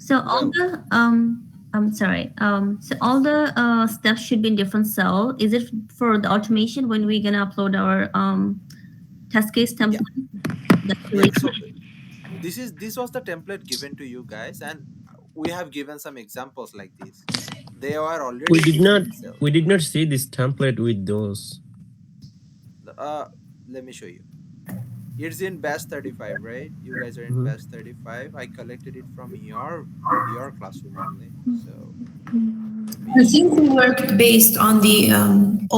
So all Well, the I'm sorry. So all the steps should be in different cell. Is it for the automation when we're gonna upload our test case yeah, template? That's the yeah. reason. So this was the template given to you guys, and we have given some examples like this. They are We already in did not different cell. we did not see this template with those. Uh, Let me show you. It's in batch 35, right? You guys are in Mhm. batch 35. I collected it from your classroom only. So let me I think show we you. worked based on the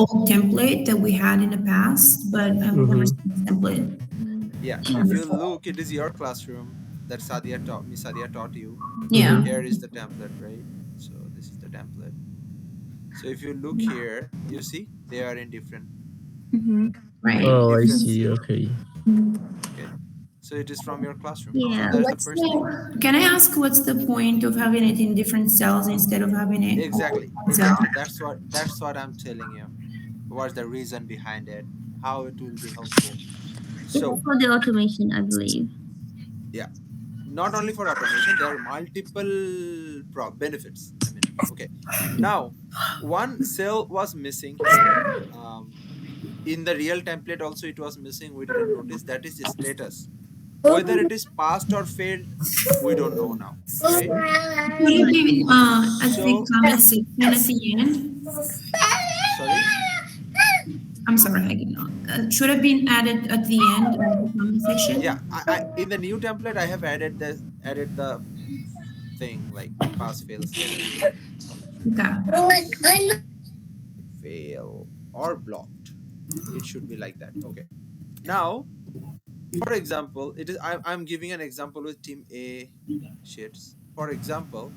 old template that we had in the past, but I've never Mhm. seen this template. Yeah, if you look, it is your classroom that Sadia taught you. Yeah. Here is the template, right? So this is the template. So if you look here, you see they are in Mm-hmm. Right. Oh, I different see. cell. Okay. Okay. So it is from your classroom. So Yeah. that's the first thing. Can I ask what's the point of having it in different cells instead of having it all Exactly. in one cell? Exactly. That's what I'm telling you. What's the reason behind it? How it will be helpful. It's So for the automation, I believe. yeah, not only for automation, there are multiple benefits. I mean, okay. Now, one cell was missing here. In the real template also it was missing. We didn't notice. That is the status. Whether it is passed or failed, we don't know now, right? Would it be at the So comment section at the end? sorry. I'm sorry, I did not. Should have been added at the end of the comment Yeah, section. I in the new template I have added the thing like pass fail status, right? Okay. Fail or blocked. It should be like that. Okay. Now, for example, I'm giving an example with team A sheets. For example,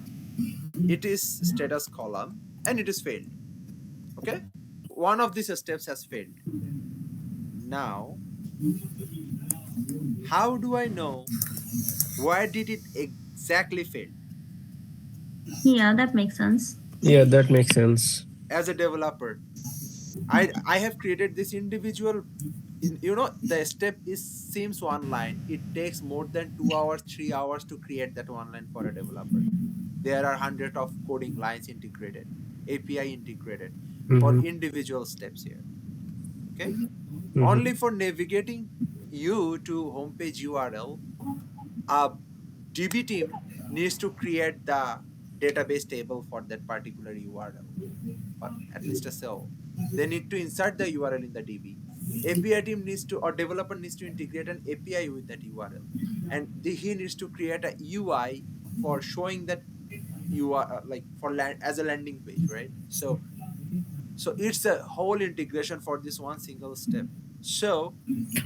it is status column and it is failed. Okay. One of these steps has failed. Now, how do I know why did it exactly fail? Yeah, that makes sense. Yeah, that makes sense. As a developer, I have created this individual. The step is seems one line. It takes more than 2 hours, 3 hours to create that one line for a developer. There are hundreds of coding lines integrated, API integrated for Mhm. individual steps here. Okay, Mhm. only for navigating you to homepage URL, a DB team needs to create the database table for that particular URL, or at least a cell. They need to insert the URL in the DB. API team needs to, or developer needs to integrate an API with that URL, and he needs to create a UI for showing that you are like for land as a landing page, right? So it's a whole integration for this one single step. So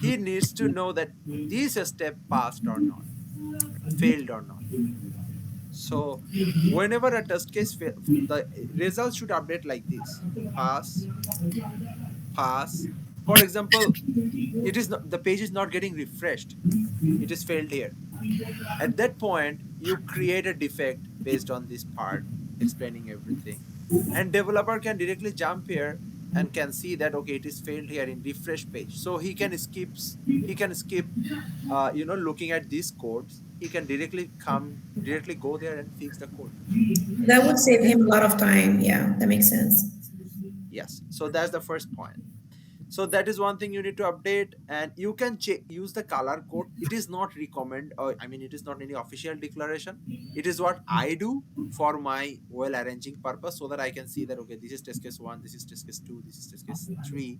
he needs to know that this step passed or not, failed or not. So whenever a test case the results should update like this: pass, pass. For example, it is not, the page is not getting refreshed, it is failed here. At that point you create a defect based on this part explaining everything, and developer can directly jump here and can see that okay, it is failed here in refresh page, so he can skip looking at these codes. He can directly go there and fix the code. That would save him a lot of time. Yeah, that makes sense. Yes, so that's the first point. So that is one thing you need to update, and you can use the color code. It is not recommend, or I mean, it is not any official declaration. It is what I do for my well arranging purpose, so that I can see that okay, this is test case 1, this is test case 2, this is test case 3,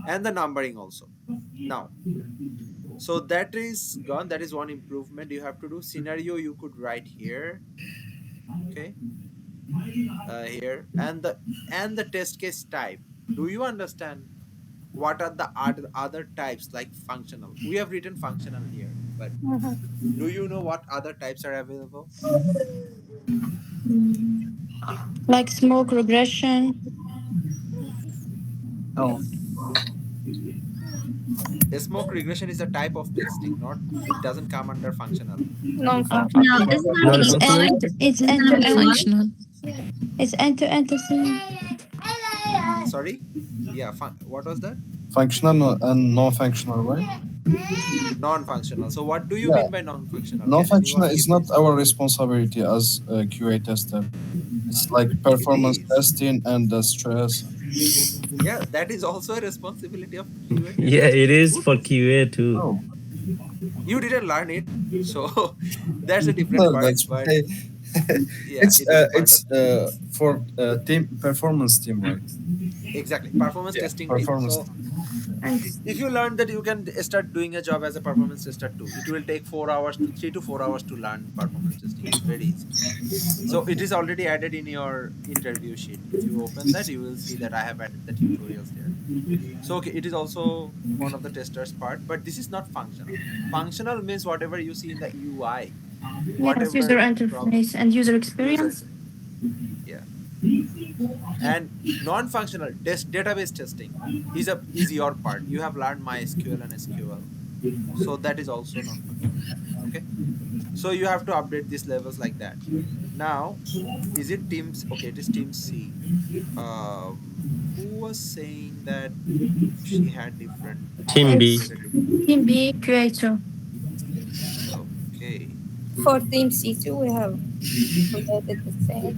and the numbering also. Now, so that is gone. That is one improvement you have to do. Scenario you could write here. Okay, here, and the test case type. Do you understand what are the other types like functional? We have written functional here, but do you know what other types are available? Like smoke regression. Oh, A smoke regression is a type of testing, not, it doesn't come under functional. No, Non-functional. this is gonna be It's Non-functional. UI. end. It's This is end gonna to be end. UI. Functional. It's end to end testing. Sorry, yeah, what was that? functional and non-functional, right? Non-functional. So what do you Yeah, mean by non-functional? Can non-functional anyone is give not me? our responsibility as a QA tester. It's like It performance is. testing and the stress. Yeah, that is also a responsibility of QA Yeah, tester. it is Who for told you? QA too. Oh, You didn't learn it, so that's a different no, part. that's But why. yeah, it is a part of It's for team performance team, right? exactly performance Yeah, testing team. performance. So And if you learn that you can start doing a job as a performance tester too, it will take 4 hours to 3 to 4 hours to learn performance testing. It is very easy. So it is already added in your interview sheet. If you open that, you will see that I have added the tutorials there. So okay, it is also one of the testers part, but this is not functional. Functional means whatever you see in the UI, yes, user whatever interface and user user experience. interface. Yeah. And non-functional database testing is your part. You have learned MySQL and SQL, so that is also non-functional. Okay, so you have to update these levels like that. Now, is it teams? Okay, it is team C. Who was saying that she had different Team team B. It's created different? team B creator. Okay, For Team C2, we have created the same.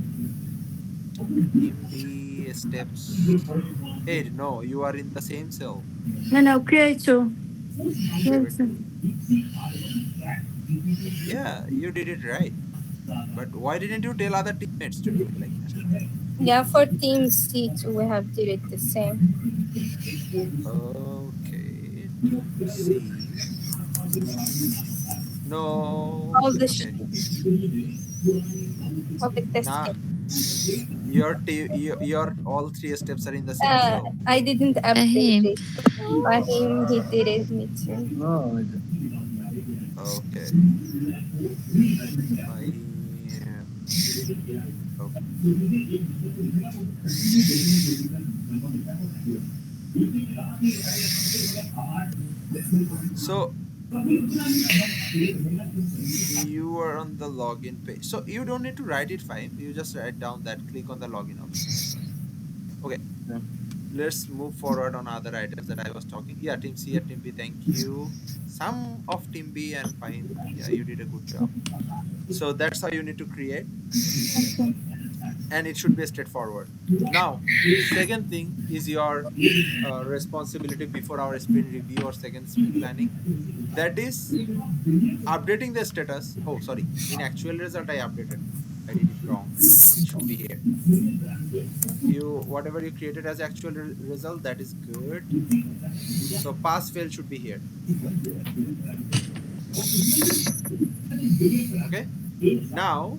team B steps. Hey, no, you are in the same cell. No, no, creator. Creator. Creator. Yeah, you did it right. But why didn't you tell other teammates to do it like that? Yeah, for Team C2, we have did it the same. Okay, team C. No. All the Okay. all the test Now case. your all three steps are in the same cell. I didn't update Hey, it. Fahim, he did it, me too. No, I didn't. Okay. Fahim. Okay. So you are on the login page. So you don't need to write it, Fahim. You just write down that, click on the login option. Okay. Yeah. Let's move forward on other items that I was talking. Yeah, team C and team B, thank you. Some of team B and Fahim. Yeah, you did a good job. So that's how you need to create, and it should be straightforward. Now, second thing is your responsibility before our sprint review or second sprint planning. That is updating the status. Oh, sorry. In actual result, I updated. I did it wrong. It should be here. You whatever you created as actual result, that is good. So pass fail should be here. Okay. Now,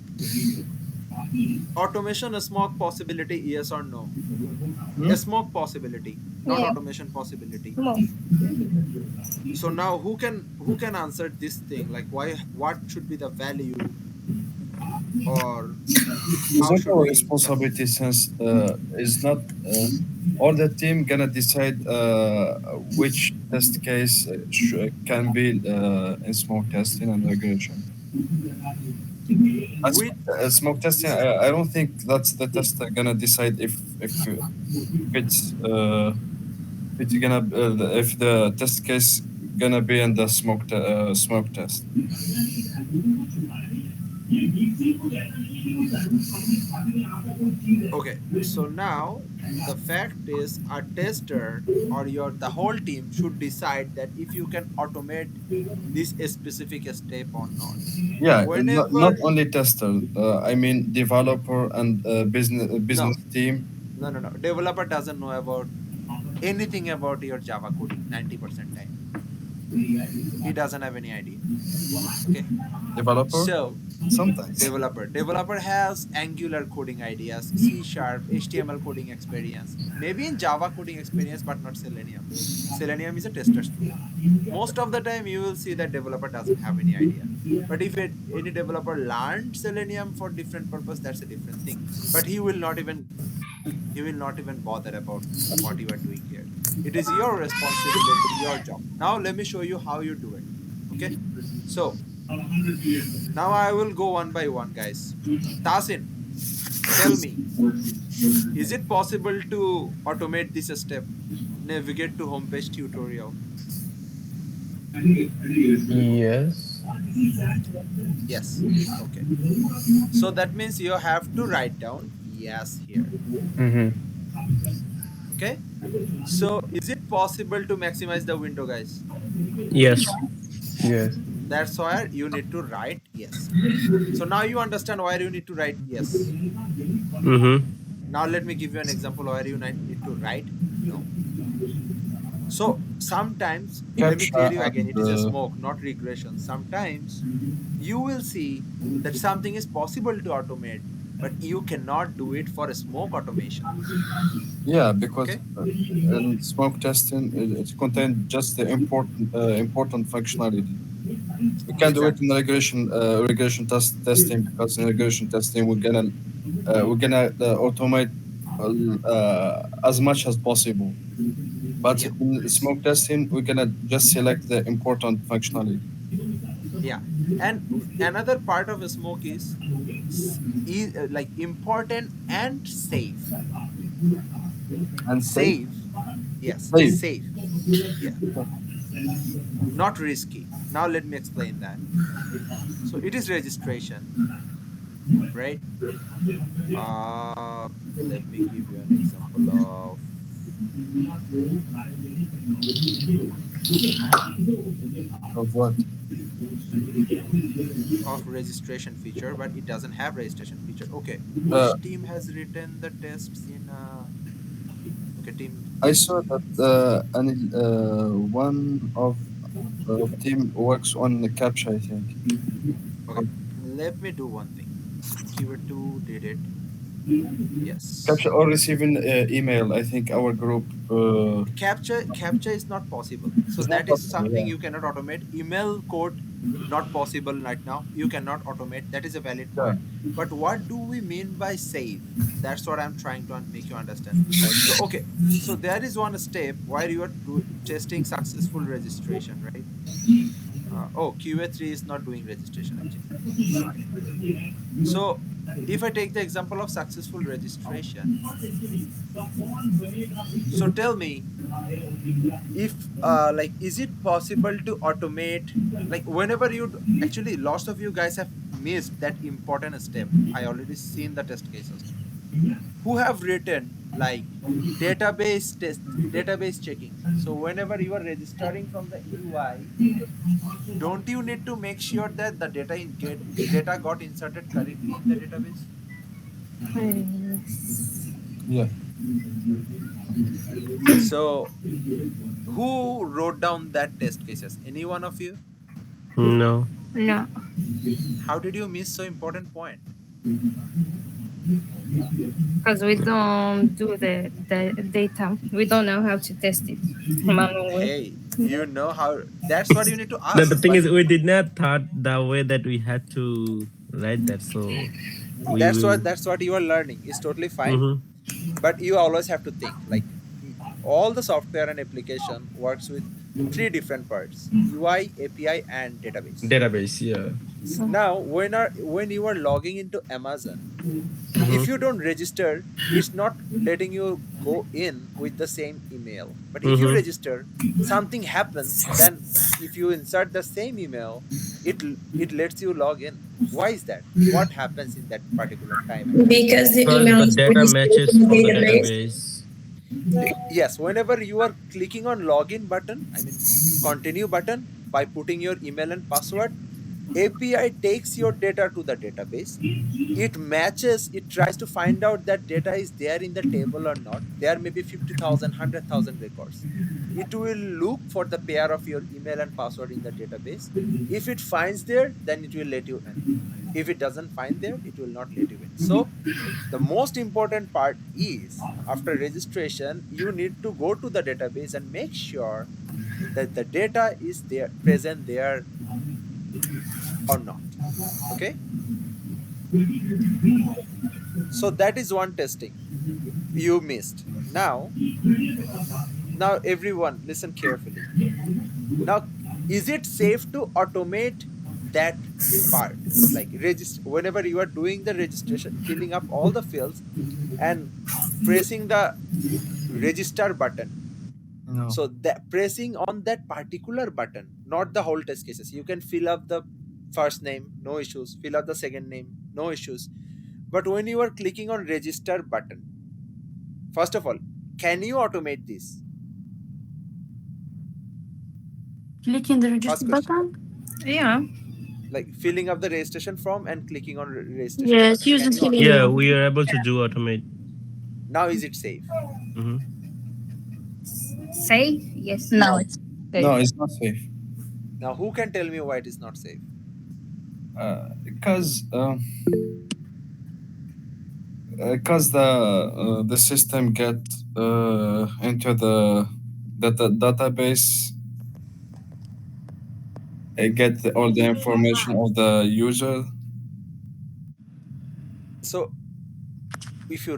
automation a smoke possibility, yes or no? Hmm? A smoke possibility, not Yeah, automation possibility. more. So now who can answer this thing, like why, what should be the value, or It's how not should our we responsibility since it's not all the team gonna decide which test case can be in smoke testing and regression. with Smoke testing, I don't think that's the tester gonna decide if it's gonna if the test case gonna be in the smoke test. okay, so now the fact is a tester or your the whole team should decide that if you can automate this specific step or not. Yeah, not Whenever, only tester. I mean developer and no, business team. no, developer doesn't know about anything about your Java coding 90% time. He doesn't have any idea. Okay. Developer So sometimes. developer has Angular coding ideas, C sharp, HTML coding experience, maybe in Java coding experience, but not Selenium. Selenium is a tester's tool. Most of the time you will see that developer doesn't have any idea. But if any developer learned Selenium for different purpose, that's a different thing. But he will not even bother about what you are doing here. It is your responsibility, your job. Now let me show you how you do it. Okay. So now I will go one by one, guys. Tasin, tell me, is it possible to automate this step? Navigate to homepage tutorial. Yes. Yes. Okay. So that means you have to write down yes here. Mm-hmm. Okay. So is it possible to maximize the window, guys? Yes. Yes. That's why you need to write yes. So now you understand why you need to write yes. Mm-hmm. Now let me give you an example where you need to write no. So sometimes, let me clear Captcha you again, and it is a smoke, not regression. Sometimes you will see that something is possible to automate, but you cannot do it for a smoke automation. yeah, because Okay? in smoke testing it contains just the important functionality. We can do it Exactly. in regression testing, because in regression testing we're gonna automate as much as possible. But Yeah. in S- smoke testing, we're gonna just select the important functionality Yeah. And another part of a smoke like important and safe. and save. Safe. Yes, Save. safe. Yeah. Not risky. Now let me explain that. So it is registration, right? Let me give you an example Of what? of registration feature, but it doesn't have registration feature. Okay, Uh, which team has written the tests in okay, team I saw that one of team works on the capture, I think. okay, let me do one thing. So Q2 did it. Capture Yes. or receiving email. I think our group Capture is not possible, so is not that is possible. something Yeah. you cannot automate. Email code not possible right now, you cannot automate, that is a valid Yeah. point. But what do we mean by save? That's what I'm trying to make you understand. So okay, so there is one step where you are testing successful registration, right? Oh, qa3 is not doing registration actually. Sorry. So if I take the example of successful registration, so tell me, if like, is it possible to automate, like, whenever actually lots of you guys have missed that important step. I already seen the test cases who have written like database checking. So whenever you are registering from the UI, don't you need to make sure that the data got inserted correctly in the database? Yes. Yeah. So who wrote down that test cases? Any one of you? No. No, How did you miss so important point? because we don't do the data. We don't know how to test it manually. Hey, you know how, that's what you need to No, the ask. thing But is, we did not thought the way that we had to write that, so we will. that's what you are learning. It's totally fine. Mm-hmm. But you always have to think like, all the software and application works with three different parts: UI, API, and database. Database, yeah. Now, when you are logging into Amazon, if Mm-hmm. you don't register, it's not letting you go in with the same email. But if you Mm-hmm. register, something happens, then if you insert the same email, it lets you log in. Why is that? What happens in that particular time actually? Because the Because email the is data registered matches in the from the database. database. Yes, whenever you are clicking on login button, I mean continue button, by putting your email and password, API takes your data to the database. It matches, it tries to find out that data is there in the table or not. There may be 50,000, 100,000 records. It will look for the pair of your email and password in the database. If it finds there, then it will let you in. If it doesn't find there, it will not let you in. So the most important part is, after registration, you need to go to the database and make sure that the data is there, present there or not. Okay, so that is one testing you missed. Now everyone listen carefully. Now, is it safe to automate that part, like register, whenever you are doing the registration, filling up all the fields and pressing the register button, No. So that pressing on that particular button, not the whole test cases. You can fill up the first name, no issues. Fill up the second name, no issues. But when you are clicking on register button, first of all, can you automate this? Clicking the First register question. button? Yeah. Like filling up the registration form and clicking on registration Yes, button. using Can you Yeah, automate? Selenium. we are able to do automate. Now is it safe? Hmm. Safe? Yes. No, No. it's No, safe. it's not safe. Now who can tell me why it is not safe? Because the system get into the database, it get all the information of the user. So if you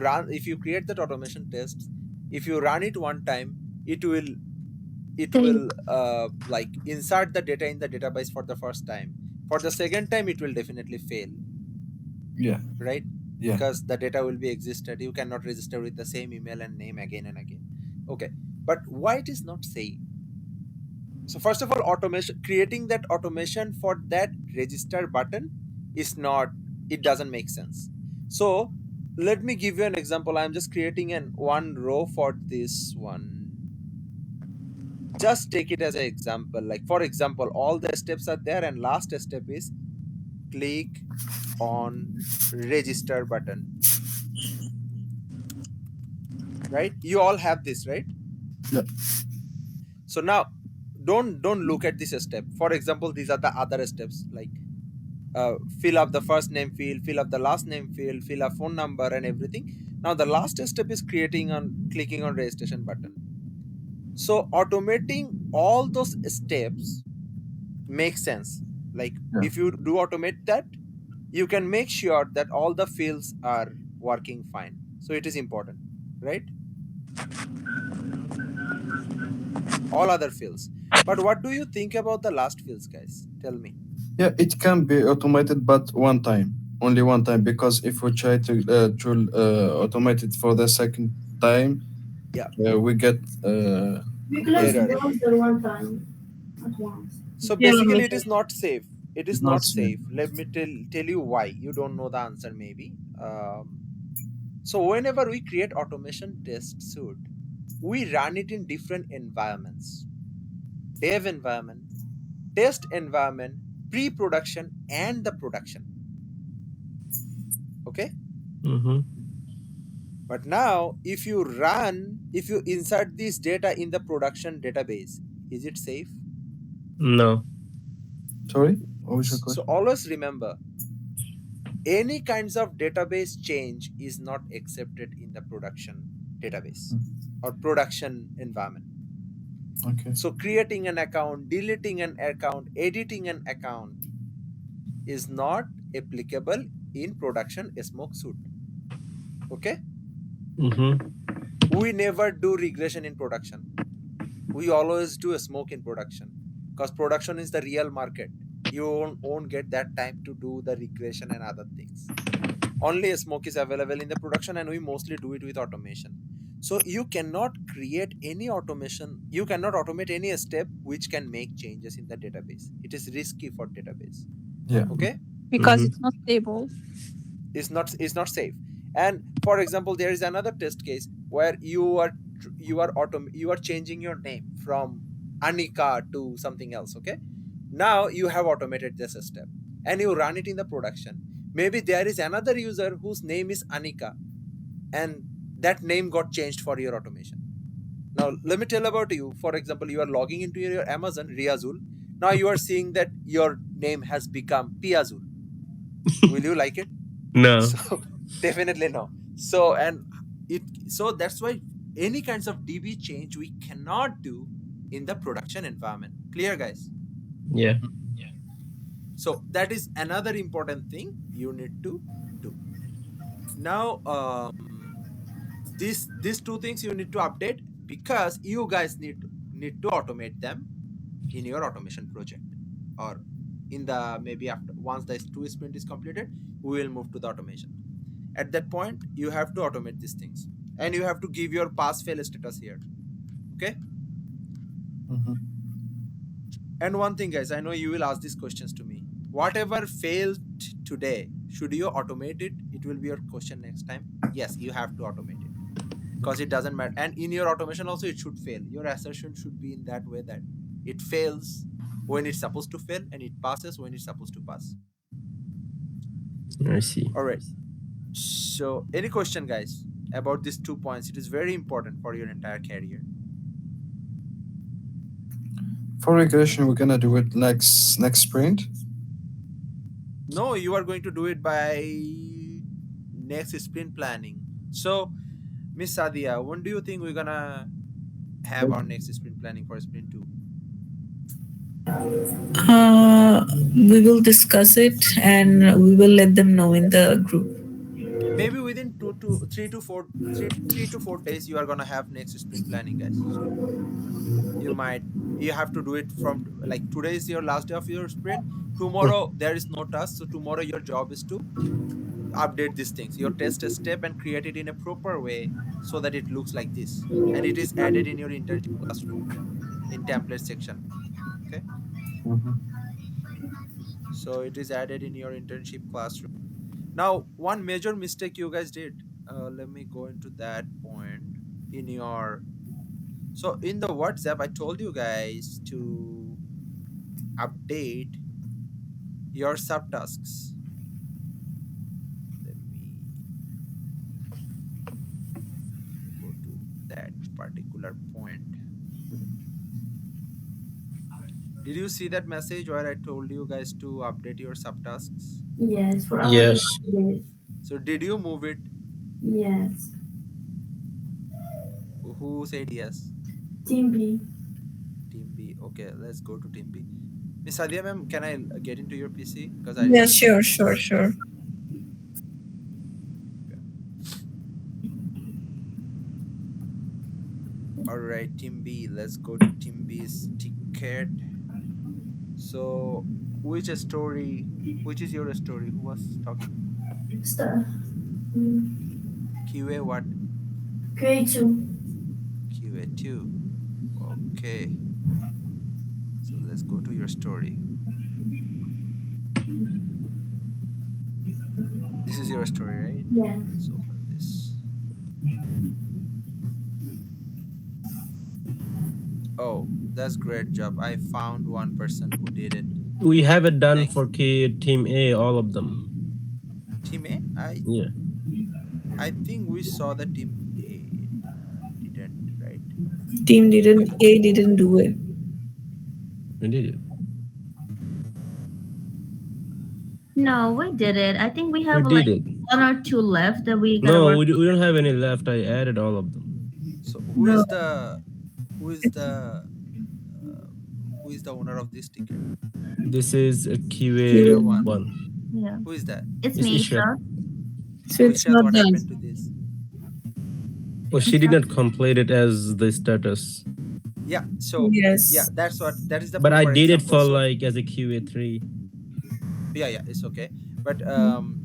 create that automation test, if you run it one time, it will like insert the data in the database for the first time. For the second time it will definitely fail, Yeah, right? yeah. Because the data will be existed, you cannot register with the same email and name again and again. Okay, but why it is not safe? So first of all, automation, creating that automation for that register button is not, it doesn't make sense. So let me give you an example. I'm just creating an one row for this one. Just take it as an example. Like for example, all the steps are there and last step is click on register button, right? You all have this, right? Yeah. So now don't look at this step. For example, these are the other steps, like fill up the first name field, fill up the last name field, fill a phone number and everything. Now the last step is clicking on registration button. So automating all those steps makes sense. Like Yeah. if you do automate that, you can make sure that all the fields are working fine. So it is important, right? All other fields. But what do you think about the last fields, guys? Tell me. Yeah, it can be automated, but one time, only one time. Because if we try to automate it for the second time, Yeah, we get We close the error. browser one time at once. So Yeah, basically it okay. is not safe. It it's is not not safe. safe. Let me tell you why. You don't know the answer maybe. So whenever we create automation test suite, we run it in different environments: dev environment, test environment, pre-production, and the production. Okay. Hmm. But now if you insert this data in the production database, is it safe? No. Sorry, what was your So question? always remember, any kinds of database change is not accepted in the production database or production environment. Okay. So creating an account, deleting an account, editing an account is not applicable in production smoke suite. Okay. Hmm. We never do regression in production. We always do a smoke in production, because production is the real market. You won't get that time to do the regression and other things. Only a smoke is available in the production, and we mostly do it with automation. So you cannot create any automation, you cannot automate any step which can make changes in the database. It is risky for database. Yeah. Okay. Because Hmm. it's not stable. It's not safe. And for example, there is another test case where you are changing your name from Anika to something else. Okay. Now you have automated this step and you run it in the production. Maybe there is another user whose name is Anika, and that name got changed for your automation. Now let me tell about you. For example, you are logging into your Amazon Riazul. Now you are seeing that your name has become Piazul. Will you like it? No. So definitely no. So that's why any kinds of DB change we cannot do in the production environment. Clear, guys? Yeah. So that is another important thing you need to do. Now these two things you need to update, because you guys need to automate them in your automation project, or in the maybe after once the 2 sprint is completed, we will move to the automation. At that point you have to automate these things, and you have to give your pass fail status here. Okay. Mhm. And one thing, guys, I know you will ask these questions to me. Whatever failed today, should you automate it? It will be your question next time. Yes, you have to automate it because it doesn't matter. And in your automation also, it should fail. Your assertion should be in that way that it fails when it's supposed to fail and it passes when it's supposed to pass. I see. All right. So, any question, guys, about these 2 points? It is very important for your entire career. For regression, we're gonna do it next sprint. No, you are going to do it by next sprint planning. So, Miss Sadia, when do you think we're gonna have our next sprint planning for sprint 2? We will discuss it and we will let them know in the group. Maybe within 3 to 4 days you are gonna have next sprint planning, guys. So you have to do it from, like, today is your last day of your sprint. Tomorrow there is no task, so tomorrow your job is to update these things, your test step, and create it in a proper way so that it looks like this, and it is added in your internship classroom in template section. Okay, Mhm. so it is added in your internship classroom. Now, one major mistake you guys did, let me go into that point. In your, so in the WhatsApp, I told you guys to update your subtasks. Let me go to that particular point. Did you see that message where I told you guys to update your subtasks? Yes, for our Yes. days. So did you move it? Yes. Who said yes? Team B. Team B. Okay, let's go to Team B. Miss Sadia ma'am, can I get into your PC? Because I Yeah, received some sure, sure, messages. sure. Okay. All right, Team B. Let's go to Team B's ticket. So, which is your story? Who was talking? Star. QA what? Q2. QA2. Okay. So let's go to your story. This is your story, right? Yes. Let's open this. Oh, that's great job. I found one person who did it. We have it done Thanks. for Team A, all of them. Team A? Yeah, I think we saw the Team A didn't, right? Team didn't A didn't do it. we did it. No, we did it. I think we We have did like it. one or two left that we gotta No, work. we don't have any left. I added all of them. So No, who is it's the who is the owner of this ticket? This is a QA QA one. Q. one. Yeah, Who is that? it's It's me, Isha. sir. So So it's Ishad, not what done. happened to this? Oh, she did not complete it as the status, Yeah. So yeah, Yes. that is the but I proper did it example. for So like as a QA3. yeah, it's okay. But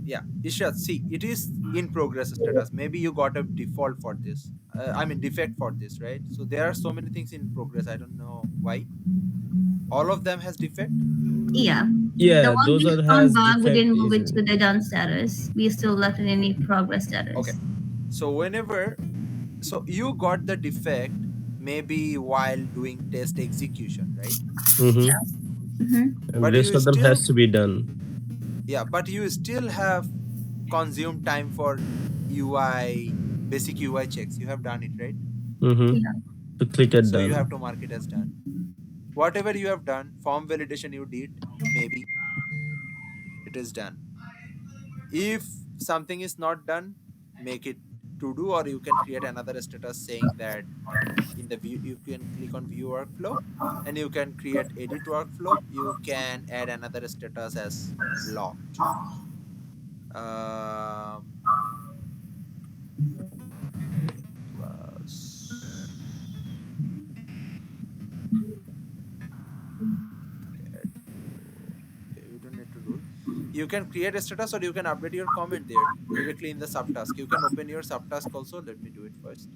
yeah, Ishad, see, it is in progress status. Maybe you got a default for this. I mean defect for this, right? So there are so many things in progress. I don't know why. All of them has defect. Yeah. The Yeah, one those we are found has bug, we defect didn't move it easily. to the done status. We still left it in a progress Okay. status. So whenever, so you got the defect maybe while doing test execution, right? Mm-hmm. Mm-hmm. And But rest you of them still, has to be done. yeah, but you still have consumed time for UI, basic UI checks. You have done it, right? Mm-hmm. Yeah. To click it So you have done. to mark it as done. Whatever you have done, form validation you did, maybe it is done. If something is not done, make it to do, or you can create another status saying that in the view, you can click on view workflow and you can create edit workflow. You can add another status as blocked. Um, plus add row. Okay, you don't need to rule. You can create a status or you can update your comment there directly in the subtask. You can open your subtask also. Let me do it first.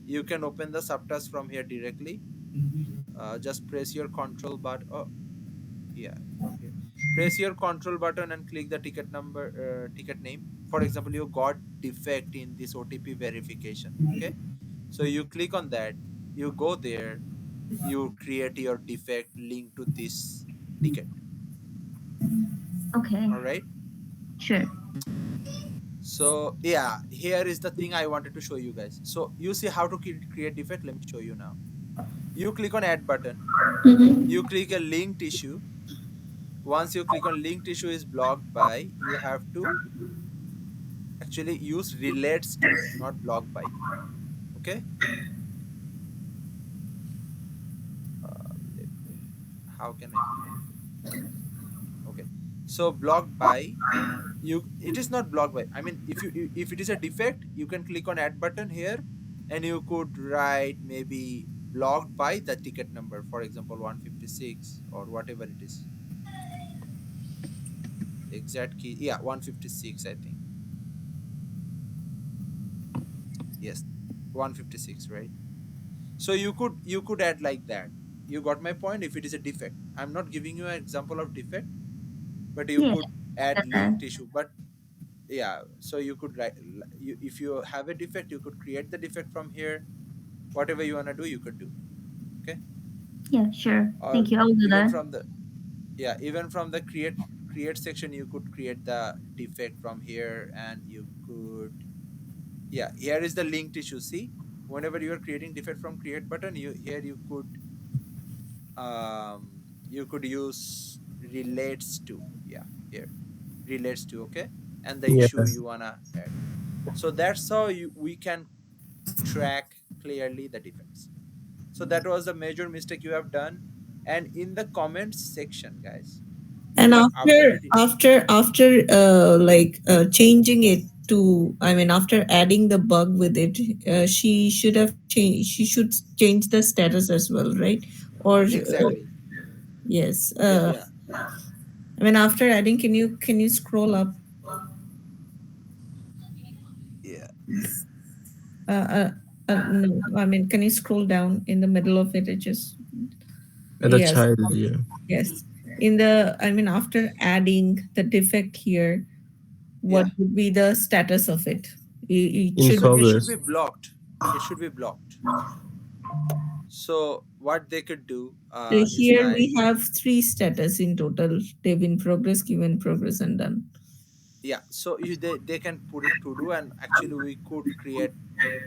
You can open the subtask from here directly. Just press your control button. Oh, yeah, not here. Press your control button and click the ticket number, ticket name. For example, you got defect in this OTP verification. Okay, so you click on that, you go there, you create your defect link to this ticket. Okay. All right. Sure. So yeah, here is the thing I wanted to show you guys. So you see how to create defect. Let me show you now. You click on add button. You click a linked issue. Once you click on linked issue is blocked by, you have to actually use relates to, not blocked by. Okay. Let me. How can I put it? Okay. So blocked by, you, it is not blocked by, I mean, if it is a defect, you can click on add button here, and you could write maybe blocked by the ticket number, for example 156 or whatever it is, exact key, yeah, 156 I think, yes, 156, right? So you could add like that. You got my point. If it is a defect, I'm not giving you an example of defect, but you Yeah, could add got that. linked issue. But yeah, so you could write, if you have a defect, you could create the defect from here. Whatever you want to do, you could do. Okay. Yeah, sure. Or Thank you. I'll do even that. from the, yeah, even from the create section, you could create the defect from here, and you could, yeah, here is the linked issue. See, whenever you are creating defect from create button, you here you could use relates to, yeah, here relates to, okay, and the issue Yes. you wanna add. So that's how we can track clearly the defects. So that was the major mistake you have done. And in the comments section, guys, you And have after updated it. after after changing it to, I mean, after adding the bug with it, she should have changed. She should change the status as well, right? Or Exactly. yes. Yeah, yeah, I mean, after adding, can you scroll up? yeah, Uh, no, I mean, can you scroll down in the middle of it? It just, The yes, child, yeah. yes. In the, I mean, after adding the defect here, what yeah. would be the status of it? It In should. So it should be progress. blocked. It should be blocked. So what they could do is Here like, we have three status in total: they've in progress, given progress, and done. yeah, so they can put it to do, and actually we could create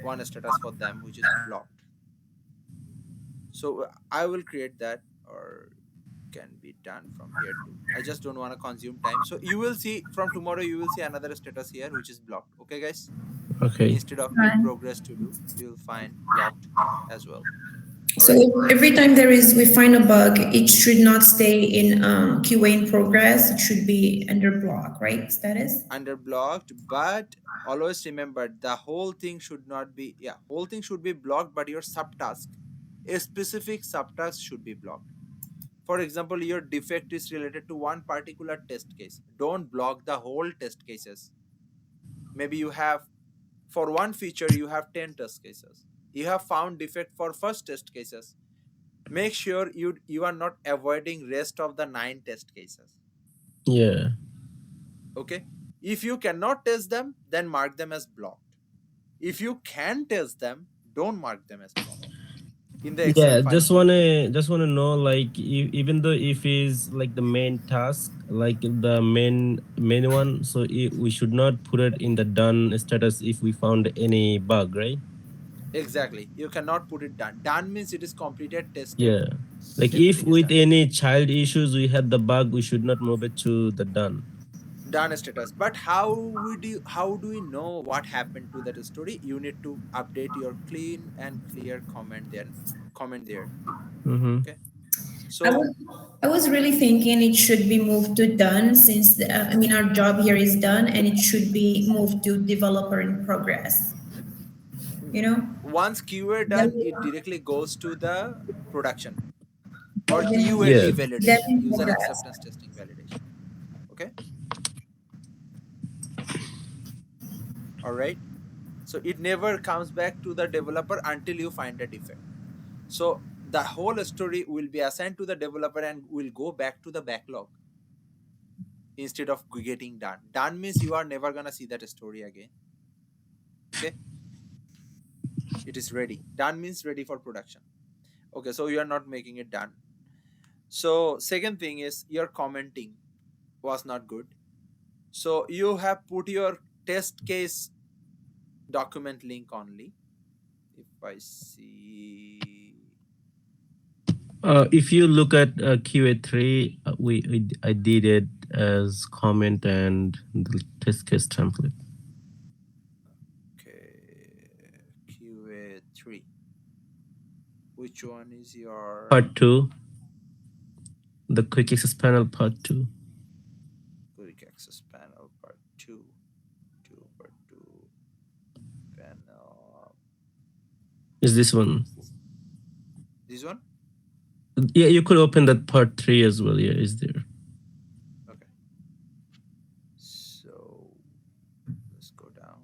one status for them which is blocked. So I will create that, or can be done from here too. I just don't want to consume time. So you will see from tomorrow, you will see another status here which is blocked. Okay, guys. Okay. Instead of in Right. progress to do, you'll find blocked as well. All So right. every time we find a bug, it should not stay in QA in progress. It should be under block, right? Status. Under blocked, but always remember the whole thing should not be, yeah, whole thing should be blocked, but your subtask, a specific subtask should be blocked. For example, your defect is related to one particular test case. Don't block the whole test cases. Maybe you have, for one feature you have 10 test cases. You have found defect for first test cases. Make sure you are not avoiding rest of the 9 test cases. Yeah. Okay. If you cannot test them, then mark them as blocked. If you can test them, don't mark them as blocked in the Excel Yeah, file. just wanna know, like, even though if is like the main task, like the main one, so we should not put it in the done status if we found any bug, right? Exactly. You cannot put it done. Done means it is completed, tested, Yeah. Like if everything is with done. any child issues we had the bug, we should not move it to the done. Done status. But how do we know what happened to that story? You need to update your clean and clear comment there. Mm-hmm. Okay. I So was, I was really thinking it should be moved to done since I mean our job here is done and it should be moved to developer in progress. You know, once QA Dev- done, it directly goes to the production or Yeah. UAT dev validation, in user progress. acceptance testing validation. Okay. All right. So it never comes back to the developer until you find a defect. So the whole story will be assigned to the developer and will go back to the backlog instead of getting done. Done means you are never gonna see that story again. Okay, it is ready. Done means ready for production. Okay, so you are not making it done. So second thing is your commenting was not good. So you have put your test case document link only. If I see, If you look at QA3, I did it as comment and the test case template. okay, QA3. Which one is your Part 2, the quick access panel part 2. quick access panel part 2? Part 2 panel. Is this one? This one? Yeah, you could open that part 3 as well. Yeah, is there? Okay. So let's go down.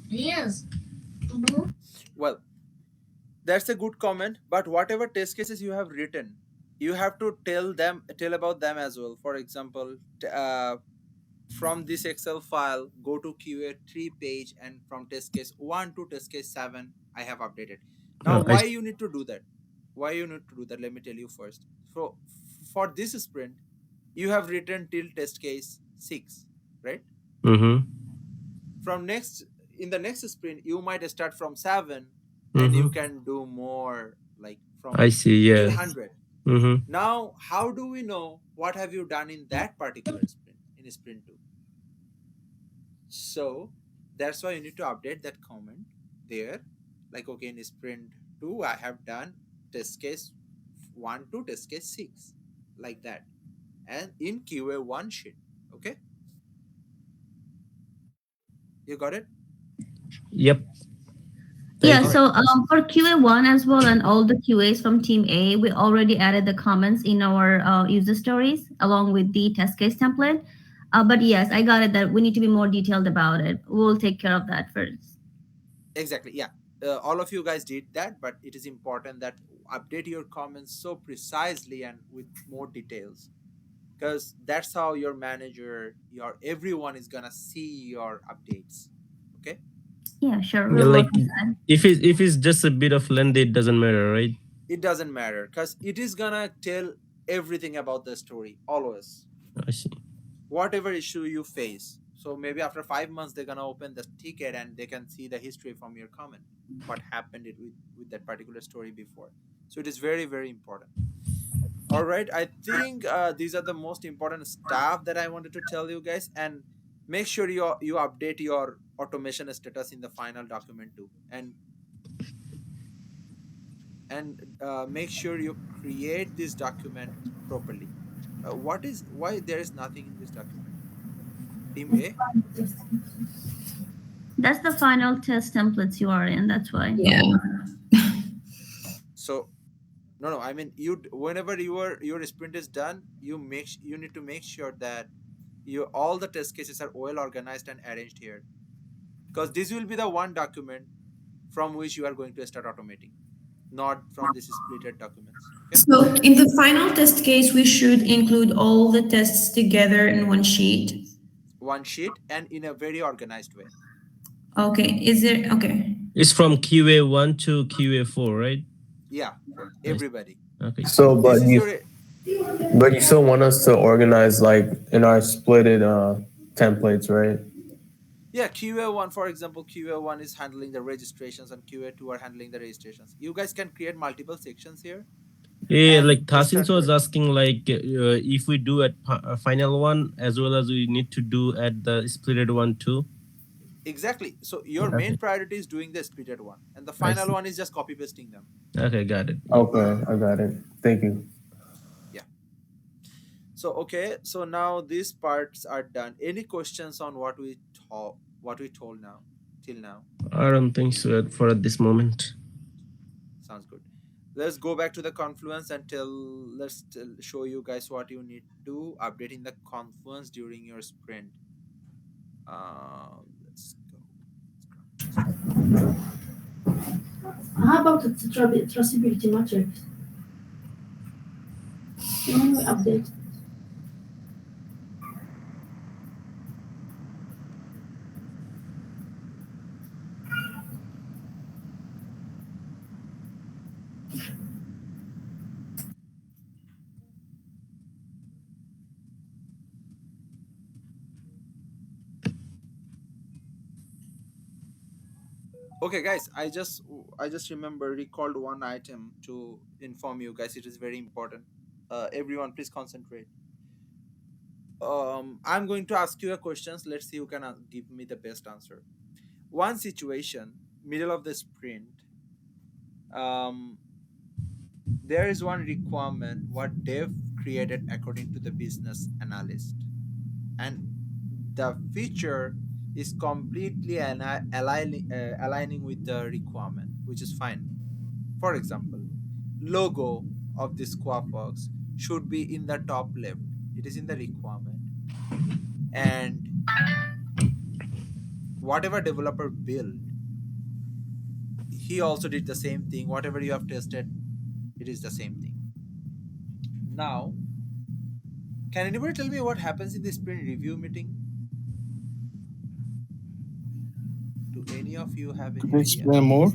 Yes. Well, that's a good comment, but whatever test cases you have written, you have to tell about them as well. For example, from this Excel file, go to QA3 page, and from test case 1 to test case 7, I have updated. Now, I why you need to do that? Why you need to do that? Let me tell you first. So, for this sprint, you have written till test case 6, right? From in the next sprint, you might start from 7, and you can do more, like from I see. till Yeah. 100. Now, how do we know what have you done in that particular sprint, in sprint 2? So that's why you need to update that comment there. Like, okay, in sprint 2, I have done test case 1 to test case 6, like that. And in QA1 sheet. Okay? You got it? Yep. Yeah, Thank you. so for QA1 as well, and all the QAs from Team A, we already added the comments in our user stories along with the test case template. But yes, I got it that we need to be more detailed about it. We'll take care of that first. Exactly. Yeah. All of you guys did that, but it is important that update your comments so precisely and with more details, because that's how your manager, your everyone is gonna see your updates. Okay? Yeah, sure. Yeah, We'll like work on that. if it's just a bit of length, it doesn't matter, right? It doesn't matter because it is gonna tell everything about the story always. I see. Whatever issue you face. So maybe after 5 months they're gonna open the ticket and they can see the history from your comment, what happened with that particular story before. So it is very, very important. All right, I think these are the most important stuff that I wanted to tell you guys. And make sure you update your automation status in the final document too, and make sure you create this document properly. Why there is nothing in this document? Team A. That's the final test templates you are in. That's why. Yeah. So no, I mean, whenever your sprint is done, you need to make sure that all the test cases are well organized and arranged here, because this will be the one document from which you are going to start automating, not from this splitted documents. Okay? So in the final test case, we should include all the tests together in one sheet. One sheet and in a very organized way. Okay. Is there okay? It's from QA1 to QA4, right? Yeah, for everybody. Okay. So, This is your but you still want us to organize like in our splitted templates, right? yeah, QA1, for example, QA1 is handling the registrations and QA2 are handling the registrations. You guys can create multiple sections here. Yeah, And like Tasin start was doing. asking, like if we do at final one as well as we need to do at the splitted one too. Exactly. So your main priority is doing the splitted one, and the final one is just copy pasting them. Okay, got it. Okay, I got it. Thank you. Yeah. So okay, so now these parts are done. Any questions on what we told now till now? I don't think so for at this moment. Sounds good. Let's go back to the Confluence and show you guys what you need to update in the Confluence during your sprint. Let's go. Scrum Master. How about the traceability matrix? When we update, Okay, guys, I just recalled one item to inform you guys. It is very important. Everyone, please concentrate. I'm going to ask you a questions. Let's see who can give me the best answer. One situation, middle of the sprint. Um, there is one requirement what dev created according to the business analyst, and the feature is completely aligning with the requirement, which is fine. For example, logo of this Quafox should be in the top left. It is in the requirement, and whatever developer built, he also did the same thing. Whatever you have tested, it is the same thing. Now, can anybody tell me what happens in the sprint review meeting? Do any of you have Could any you idea? explain more?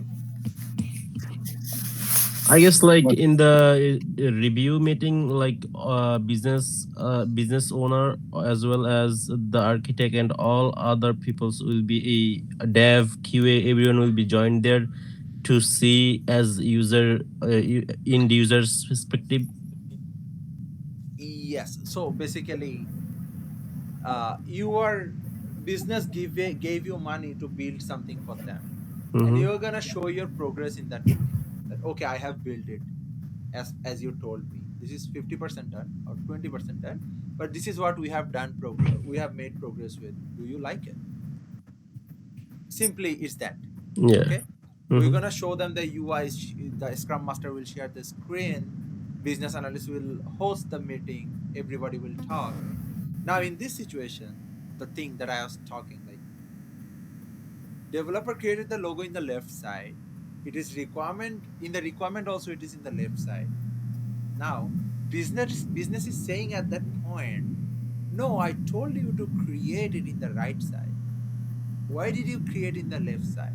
I guess like What? in the review meeting, like business owner as well as the architect and all other peoples will be a dev, QA, everyone will be joined there to see as user in the user's perspective. Yes. So basically, your business gave you money to build something for them, and Mm-hmm. you're gonna show your progress in that meeting. That okay, I have built it as you told me. This is 50% done or 20% done, but this is what we have done. We have made progress with. Do you like it? Simply, it's that. Yeah. Okay. We're Mm-hmm. gonna show them the UI. The Scrum Master will share the screen. Business analyst will host the meeting. Everybody will talk. Now, in this situation, the thing that I was talking, like developer created the logo in the left side. It is requirement in the requirement also. It is in the left side. Now, business is saying at that point, no, I told you to create it in the right side. Why did you create in the left side?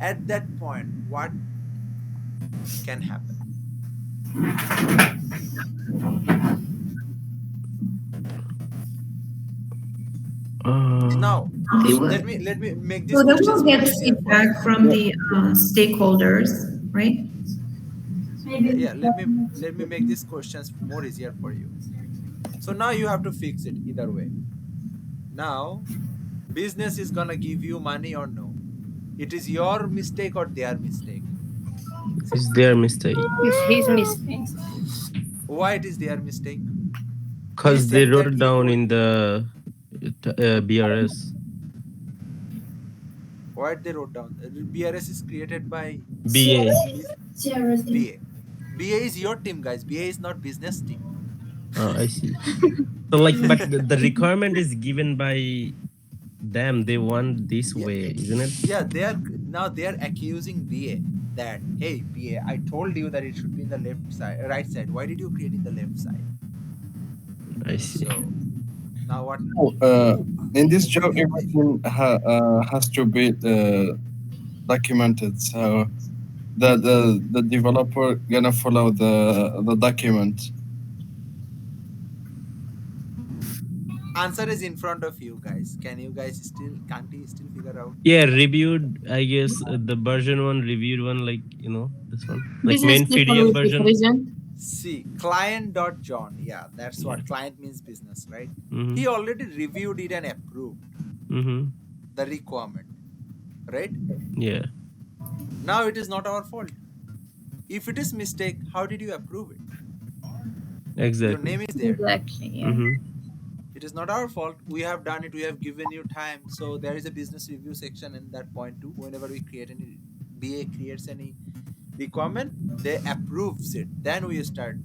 At that point, what can happen? Uh, Now, let me make these So that questions will more get easier for you. feedback from the stakeholders, right? Yeah, maybe yeah. Let me make these questions more easier for you. So now you have to fix it either way. Now, business is gonna give you money or no? It is your mistake or their mistake? it's their mistake It's his mistake. Why it is their mistake? Please because say they wrote that it you down told. in the BRS. What they wrote down. BRS is created by BA. CRS team. BA. BA is your team, guys. BA is not business team. I see. So like, but the requirement is given by them. They want this Yeah, way, isn't it? yeah. They are accusing BA that, hey, BA, I told you that it should be in the left side, right side. Why did you create in the left side? I see. So now what? Oh, Who? in this Who? job, everything has to be documented. So the developer gonna follow the document. Answer is in front of you guys. Can you guys still? Can't you still figure out? Yeah, reviewed. I guess the version one, reviewed one, like this one, like Business main people PDF with version. supervision. See, client.john. Yeah, that's Yeah. what client means business, right? Mm-hmm. He already reviewed it and approved Mm-hmm. the requirement, right? Yeah. Now it is not our fault. If it is mistake, how did you approve it? Your Exactly. name is there. Exactly. Yeah. Mm-hmm. It is not our fault. We have done it. We have given you time. So there is a business review section in that point too. Whenever we create any BA creates any comment, they approves it, then we start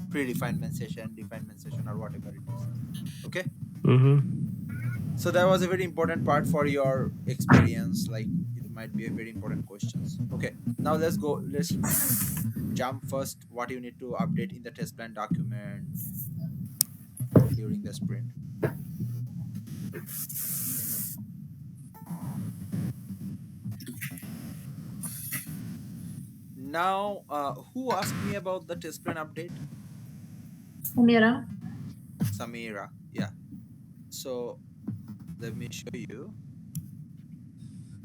pre-refinement session, refinement session, or whatever it is. Okay, Mm-hmm. so that was a very important part for your experience, like it might be a very important questions. Okay, now let's go, let's jump first what you need to update in the test plan document during the sprint. Now who asked me about the test plan update? Amira, Samira, yeah. So let me show you.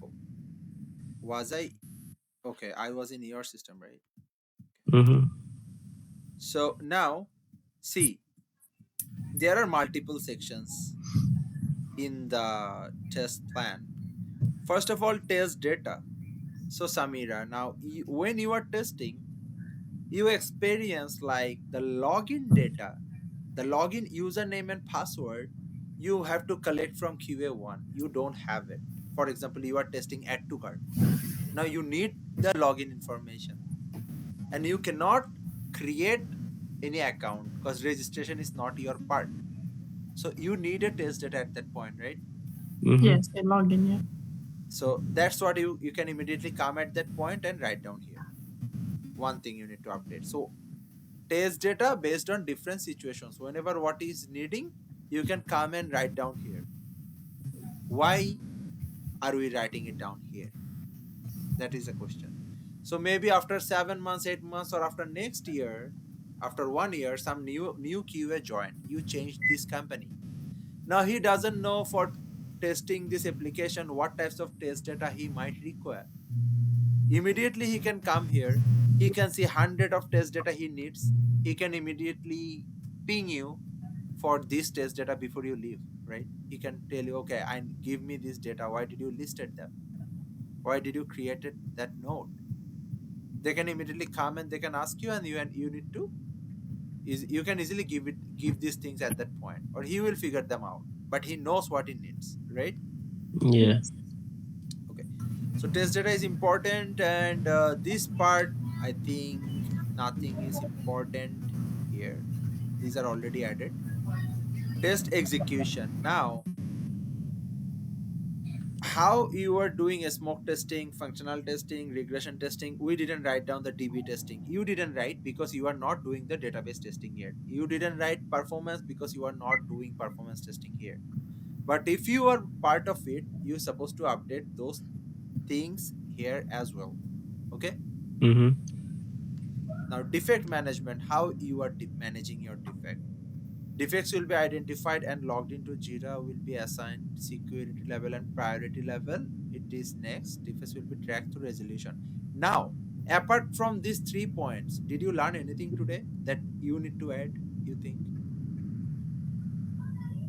Oh, was I okay? I was in your system, right? Mm-hmm. So now see, there are multiple sections in the test plan. First of all, test data. So Samira, now when you are testing, you experience like the login data, the login username and password, you have to collect from QA1. You don't have it. For example, you are testing add to cart. Now you need the login information, and you cannot create any account because registration is not your part. So you need a test data at that point, right? Mm-hmm. yes, a login, yeah. So that's what you can immediately come at that point and write down here. One thing you need to update. So test data based on different situations. Whenever what is needing, you can come and write down here. Why are we writing it down here? That is a question. So maybe after 7 months, 8 months, or after next year, after 1 year, some new QA joined. You changed this company. Now he doesn't know for testing this application what types of test data he might require. Immediately he can come here. He can see 100 of test data he needs. He can immediately ping you for this test data before you leave, right? He can tell you, okay, and give me this data. Why did you listed them? Why did you created that node? They can immediately come and they can ask you, and you need to you can easily give these things at that point, or he will figure them out. But he knows what he needs, right? Yeah. Yes. Okay, so test data is important, and this part I think nothing is important here. These are already added. Test execution. Now how you are doing a smoke testing, functional testing, regression testing, we didn't write down the DB testing. You didn't write because you are not doing the database testing yet. You didn't write performance because you are not doing performance testing here. But if you are part of it, you're supposed to update those things here as well. Okay. Mm-hmm. Now defect management, how you are managing your defect. Defects will be identified and logged into Jira, will be assigned security level and priority level. It is next. Defects will be tracked to resolution. Now, apart from these 3 points, did you learn anything today that you need to add, you think,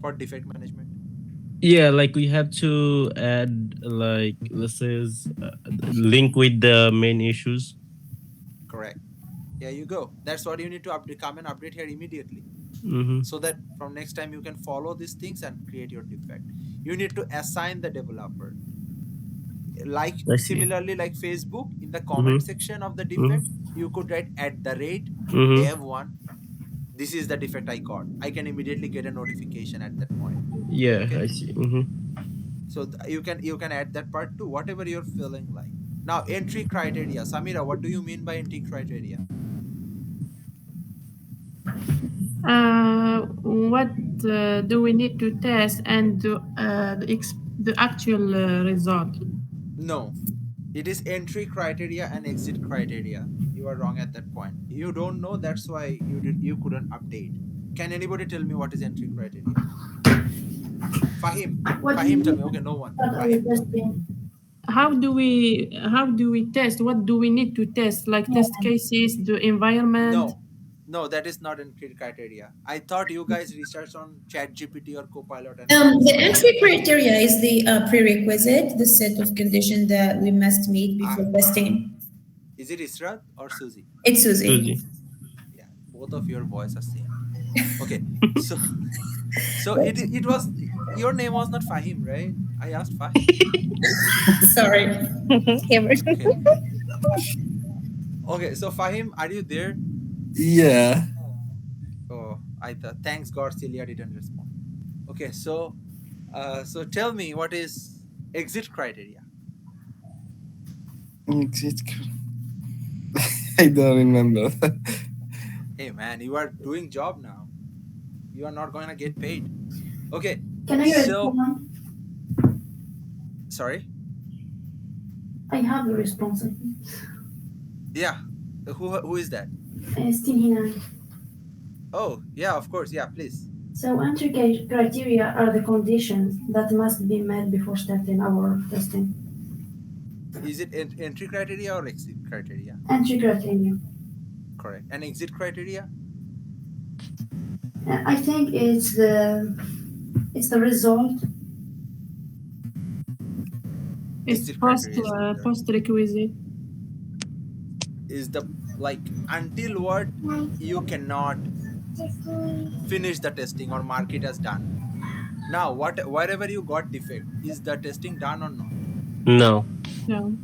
for defect management? Yeah, like we have to add like let's say link with the main issues. Correct. Here you go. That's what you need to update, come and update here immediately. Mm-hmm. So that from next time you can follow these things and create your defect. You need to assign the developer. Like I see. similarly, like Facebook, in the comment Mm-hmm. section of the Mm-hmm. defect, you could write at the rate Mm-hmm. dev1. This is the defect I got. I can immediately get a notification at that point. Yeah, Okay. I see. Mm-hmm. So you can add that part too, whatever you're feeling like. Now entry criteria. Samira, what do you mean by entry criteria? What do we need to test and the actual result? No. It is entry criteria and exit criteria. You are wrong at that point. You don't know, that's why you couldn't update. Can anybody tell me what is entry criteria? Fahim. What do you Fahim, tell mean? me. Okay, no one. What are you Fahim, tell me. testing? How do we test? What do we need to test? Like No, test cases, the environment. no, no. That is not entry criteria. I thought you guys researched on ChatGPT or Copilot and all The this. entry criteria is the prerequisite, the set of conditions that we must meet Ah, before testing. is it Israt or Suzy? It's Susie. Suzy. Yeah, both of your voice are same. Okay, so it was your name was not Fahim, right? I asked Fahim. Sorry. Ever. Okay, Okay, so Fahim, are you there? Yeah. Oh, I thought. Thanks God, Celia didn't respond. Okay, so tell me what is exit criteria? Exit. I don't remember. Hey man, you are doing job now. You are not going to get paid. Okay, Can I so respond? sorry. I have the response, I think. Yeah, who is that? Still here. Oh, yeah, of course. Yeah, please. So entry criteria are the conditions that must be met before starting our testing. Is it entry criteria or exit criteria? Entry criteria. Correct. And exit criteria? I think it's the result. It's Exit criteria is not there. post requisite. Is the like until what you cannot finish the testing or mark it as done. Now, wherever you got defect, is the testing done or not? No. No.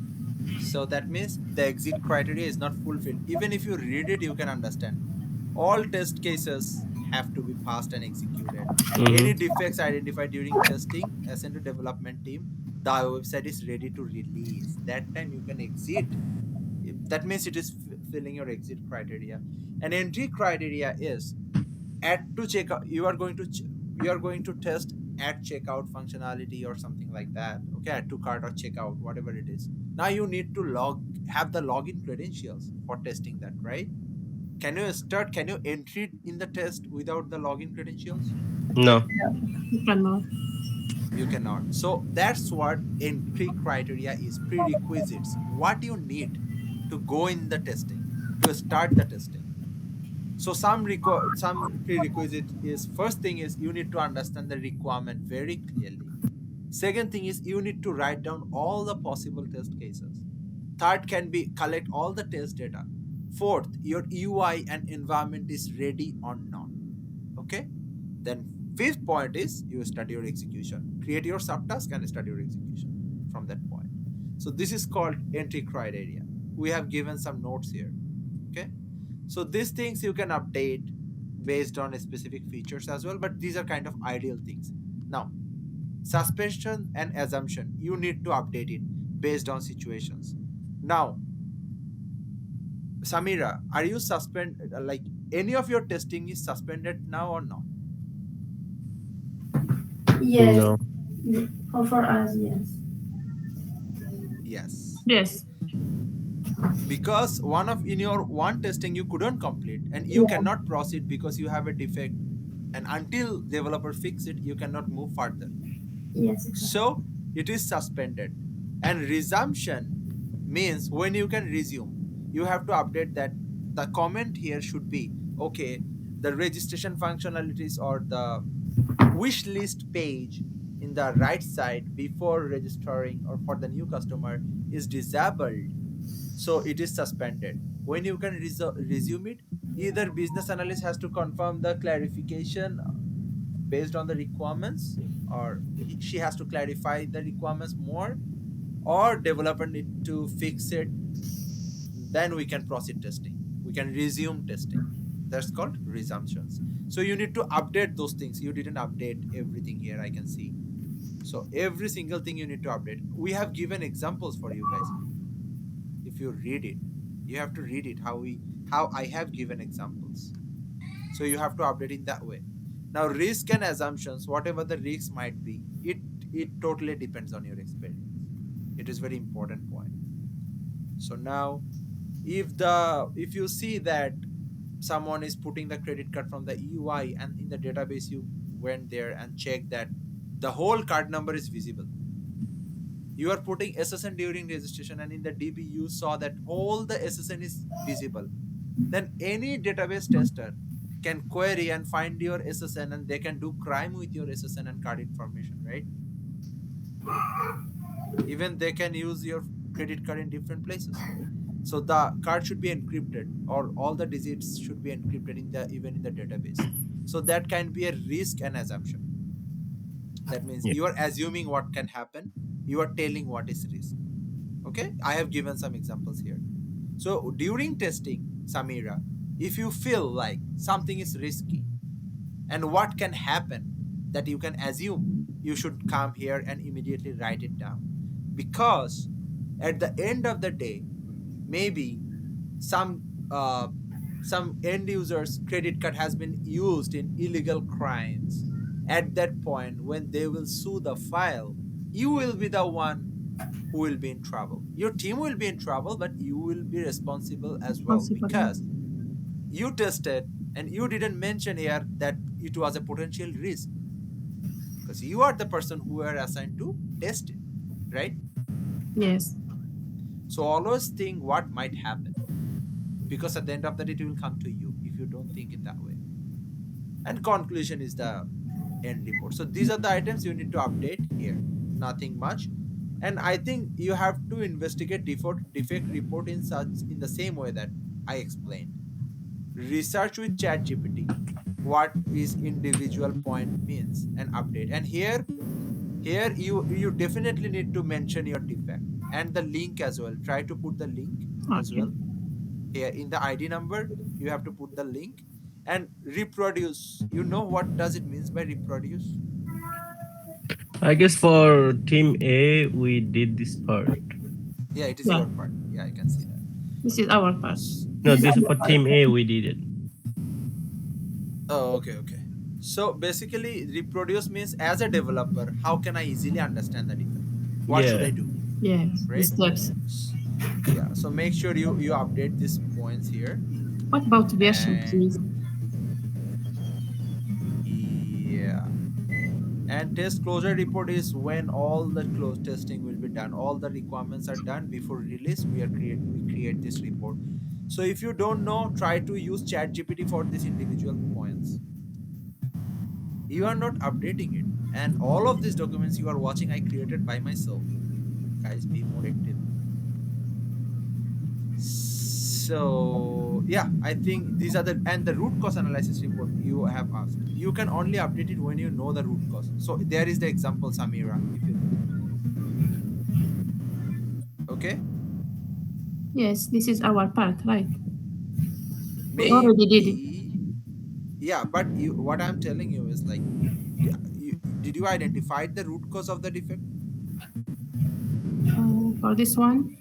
So that means the exit criteria is not fulfilled. Even if you read it, you can understand. All test cases have to be passed and executed. Any Mm-hmm. defects identified during testing, sent to development team, the website is ready to release. That time you can exit. That means it is filling your exit criteria. And entry criteria is add to checkout. You are going to test add checkout functionality or something like that. Okay, add to cart or checkout, whatever it is. Now you need to have the login credentials for testing that, right? Can you enter it in the test without the login credentials? No. You cannot. You cannot. So that's what entry criteria is, prerequisites. What you need to go in the testing, to start the testing. So some prerequisite is, first thing is you need to understand the requirement very clearly. Second thing is you need to write down all the possible test cases. Third can be collect all the test data. Fourth, your UI and environment is ready or not. Okay. Then fifth point is you start your execution. Create your subtask and start your execution from that point. So this is called entry criteria. We have given some notes here. Okay. So these things you can update based on specific features as well, but these are kind of ideal things. Now, suspension and assumption, you need to update it based on situations. Now, Samira, are you like any of your testing is suspended now or not? Yes. No. For us, yes. Yes. Yes. Because in your one testing you couldn't complete and you Yeah. cannot proceed because you have a defect, and until developer fix it you cannot move further. Yes, exactly. So it is suspended. And resumption means when you can resume, you have to update that the comment here should be okay, the registration functionalities or the wish list page in the right side before registering or for the new customer is disabled, so it is suspended. When you can resume it, either business analyst has to confirm the clarification based on the requirements, or she has to clarify the requirements more, or developer need to fix it. Then we can proceed testing, we can resume testing. That's called resumptions. So you need to update those things. You didn't update everything here, I can see. So every single thing you need to update. We have given examples for you guys here. If you read it, you have to read it how I have given examples. So you have to update in that way. Now risk and assumptions, whatever the risks might be, it totally depends on your experience. It is very important point. So now if you see that someone is putting the credit card from the UI and in the database you went there and checked that the whole card number is visible, you are putting SSN during registration and in the DB you saw that all the SSN is visible, then any database tester can query and find your SSN and they can do crime with your SSN and card information, right? Even they can use your credit card in different places. So the card should be encrypted, or all the digits should be encrypted in the even in the database. So that can be a risk and assumption. That means Yeah. you are assuming what can happen, you are telling what is risk. Okay, I have given some examples here. So during testing, Samira, if you feel like something is risky and what can happen that you can assume, you should come here and immediately write it down. Because at the end of the day, maybe some uh, some end user's credit card has been used in illegal crimes. At that point, when they will sue the file, you will be the one who will be in trouble. Your team will be in trouble, but you will be responsible as well, Responsible. because you tested and you didn't mention here that it was a potential risk, because you are the person who are assigned to test it, right? Yes. So always think what might happen, because at the end of the day it will come to you if you don't think it that way. And conclusion is the end report. So these are the items you need to update here, nothing much. And I think you have to investigate defect report in the same way that I explained. Research with chat gpt what is individual point means and update. And here you definitely need to mention your defect and the link as well. Try to put the link as Okay. well. Here in the id number you have to put the link. And reproduce, you know what does it means by reproduce? I guess for team A, we did this part. Yeah, it is Yeah. your part. Yeah, I can see that. This is our part. No, this is for team A, we did it. Oh, okay, okay. So basically, reproduce means as a developer, how can I easily understand the defect? What should Yeah. I do? Yes. The Right? steps. Yeah. So make sure you update these points here. What about version, And please? yeah. And test closure report is when all the close testing will be done. All the requirements are done before release. We create this report. So if you don't know, try to use ChatGPT for these individual points. You are not updating it, and all of these documents you are watching I created by myself. Guys, be more active. So yeah, I think these are the root cause analysis report you have asked. You can only update it when you know the root cause. So there is the example, Samira, if you look. Okay. Yes, this is our part, right? We already did it. Maybe. Yeah, but what I'm telling you is like, did you identify the root cause of the defect? For this one,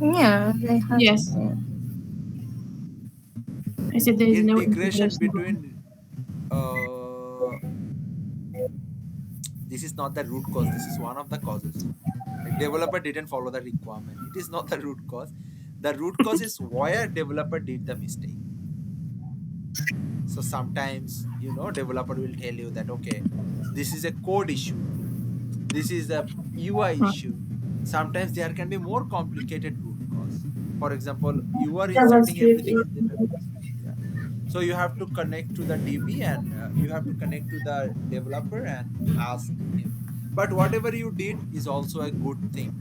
Yeah, they have. yes. I said there is no Integration integration. between uh this is not the root cause, this is one of the causes. Like developer didn't follow the requirement, it is not the root cause. The root cause is where developer did the mistake. So sometimes, developer will tell you that, okay, this is a code issue, this is a UI issue. Sometimes there can be more complicated root cause. For example, you are inserting JavaScript everything is in the database. Yeah. So you have to connect to the DB, and you have to connect to the developer and ask him. But whatever you did is also a good thing.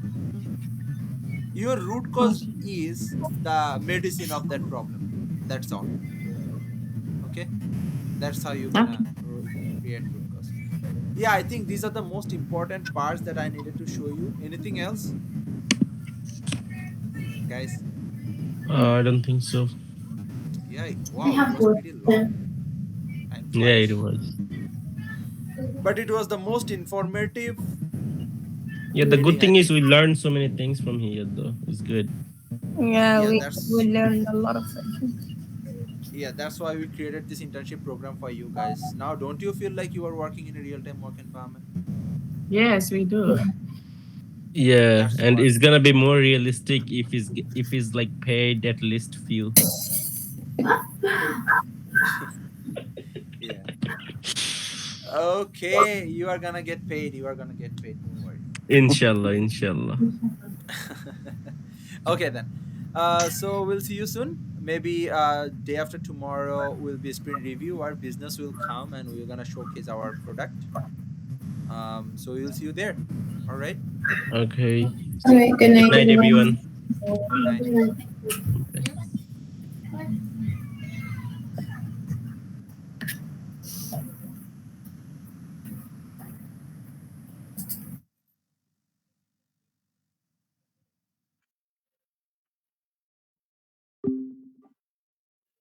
Your root cause Okay. is the medicine of that problem. That's all. Okay. That's how you're Okay. gonna create root cause. Yeah, I think these are the most important parts that I needed to show you. Anything else, guys? I don't think so. Yeah. I Wow, it have was pretty long. question. Time Yeah, it flies. was. But it was the most informative Yeah, the good meeting, I thing is think. we learned so many things from here, though. It's good. Yeah, Yeah, we learned a lot of things. that's why we created this internship program for you guys. Now, don't you feel like you are working in a real-time work environment? Yes, we do. Yeah, That's and what. it's gonna be more realistic if he's like paid at least few. Yeah. Okay, you are gonna get paid. You are gonna get paid. Don't worry. Inshallah, inshallah. Okay then. So we'll see you soon. Maybe day after tomorrow will be sprint review. Our business will come and we're gonna showcase our product. So we'll see you there. All right. Okay. All right. Good Good night, night, everyone. everyone. Good night. Good night.